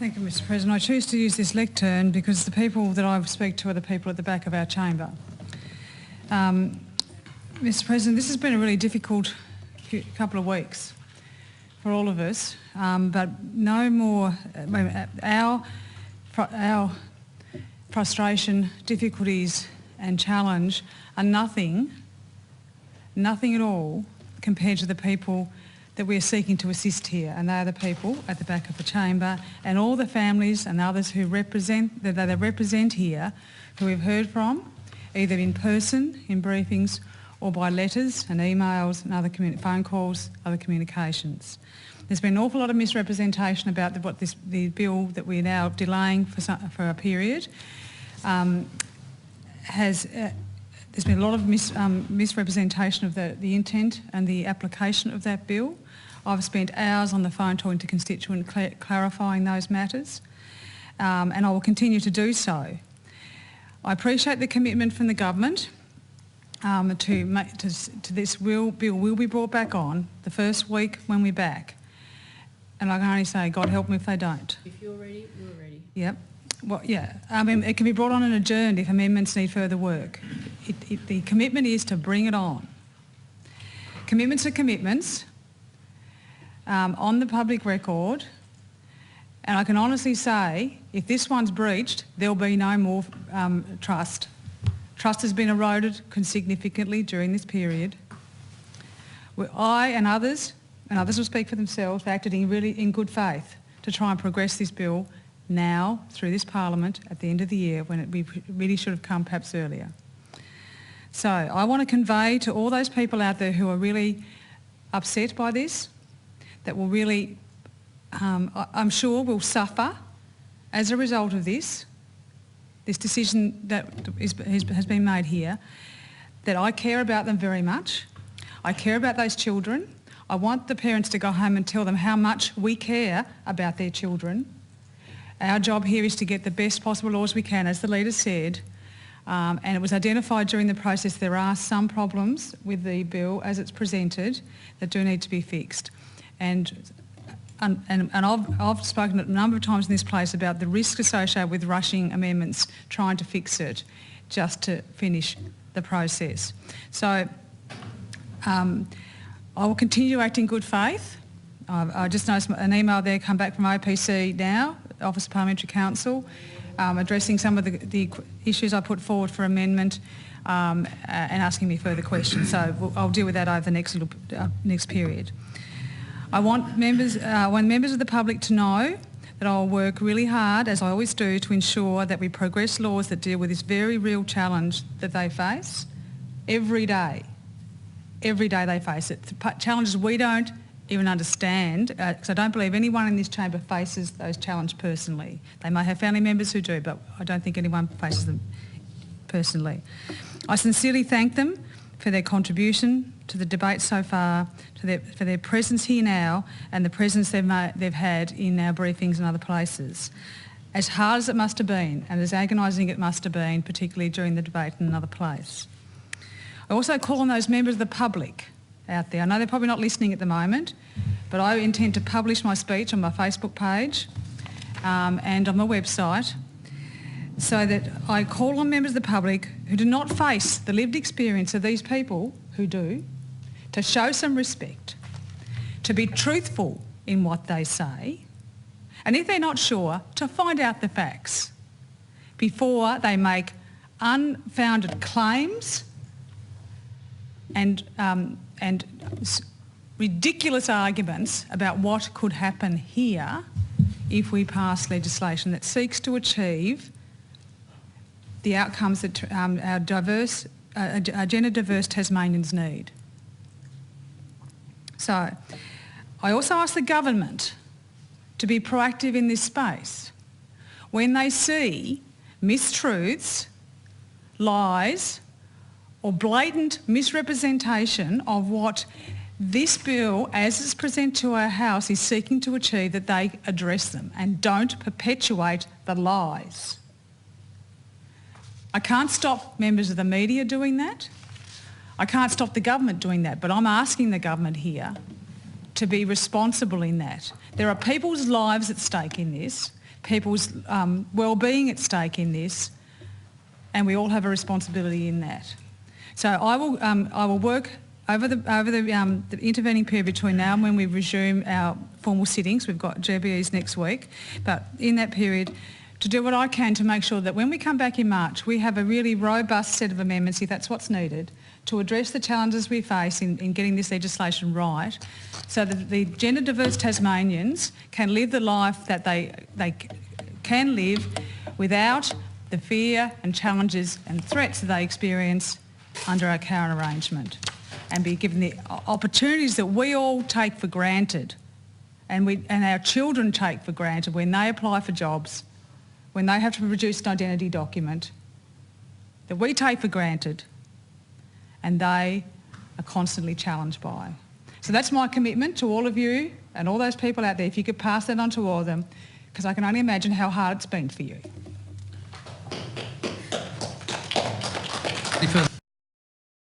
Thank you, Mr President. I choose to use this lectern because the people that I speak to are the people at the back of our chamber. Mr President, this has been a really difficult couple of weeks for all of us, but no more, our frustration, difficulties and challenge are nothing at all compared to the people that we are seeking to assist here, and they are the people at the back of the chamber and all the families and others who they represent here, who we've heard from, either in person, in briefings, or by letters and emails and other phone calls, other communications. There's been an awful lot of misrepresentation about the bill that we're now delaying for a period. There's been a lot of misrepresentation of the intent and the application of that bill. I've spent hours on the phone talking to constituents, clarifying those matters, and I will continue to do so. I appreciate the commitment from the government to this bill will be brought back on the first week when we're back. And I can only say, God help me if they don't. If you're ready, we're ready. Yep. Well, yeah. It can be brought on and adjourned if amendments need further work. The commitment is to bring it on. Commitments are commitments on the public record, and I can honestly say if this one's breached, there'll be no more trust. Trust has been eroded significantly during this period. I and others will speak for themselves, acted in good faith to try and progress this bill now through this Parliament at the end of the year, when we really should have come perhaps earlier. So I want to convey to all those people out there who are really upset by this, that will really, I'm sure, will suffer as a result of this decision that has been made here, that I care about them very much. I care about those children. I want the parents to go home and tell them how much we care about their children. Our job here is to get the best possible laws we can, as the leader said, and it was identified during the process there are some problems with the bill as it's presented that do need to be fixed. And I've spoken a number of times in this place about the risk associated with rushing amendments, trying to fix it just to finish the process. So I will continue to act in good faith. I just noticed an email there come back from OPC now, Office of Parliamentary Counsel, addressing some of the issues I put forward for amendment and asking me further questions. So I'll deal with that over the next period. I want members of the public to know that I'll work really hard, as I always do, to ensure that we progress laws that deal with this very real challenge that they face every day. Every day they face it. Challenges we don't even understand, because I don't believe anyone in this chamber faces those challenges personally. They may have family members who do, but I don't think anyone faces them personally. I sincerely thank them for their contribution to the debate so far, for their presence here now and the presence they've had in our briefings and other places. As hard as it must have been and as agonising it must have been, particularly during the debate in another place. I also call on those members of the public out there. I know they're probably not listening at the moment, but I intend to publish my speech on my Facebook page and on my website, so that I call on members of the public who do not face the lived experience of these people who do, to show some respect, to be truthful in what they say, and if they're not sure, to find out the facts before they make unfounded claims and ridiculous arguments about what could happen here if we pass legislation that seeks to achieve the outcomes that our gender-diverse Tasmanians need. So I also ask the government to be proactive in this space. When they see mistruths, lies, or blatant misrepresentation of what this bill, as it's presented to our House, is seeking to achieve, that they address them and don't perpetuate the lies. I can't stop members of the media doing that. I can't stop the government doing that, but I'm asking the government here to be responsible in that. There are people's lives at stake in this. people's well-being at stake in this, and we all have a responsibility in that. So I will work over the intervening period between now and when we resume our formal sittings. We've got GBEs next week, but in that period, to do what I can to make sure that when we come back in March, we have a really robust set of amendments, if that's what's needed, to address the challenges we face in getting this legislation right, so that the gender diverse Tasmanians can live the life that they can live without the fear and challenges and threats that they experience under our current arrangement, and be given the opportunities that we all take for granted and our children take for granted when they apply for jobs, when they have to produce an identity document, that we take for granted and they are constantly challenged by. So that's my commitment to all of you and all those people out there, if you could pass that on to all of them, because I can only imagine how hard it's been for you. Any further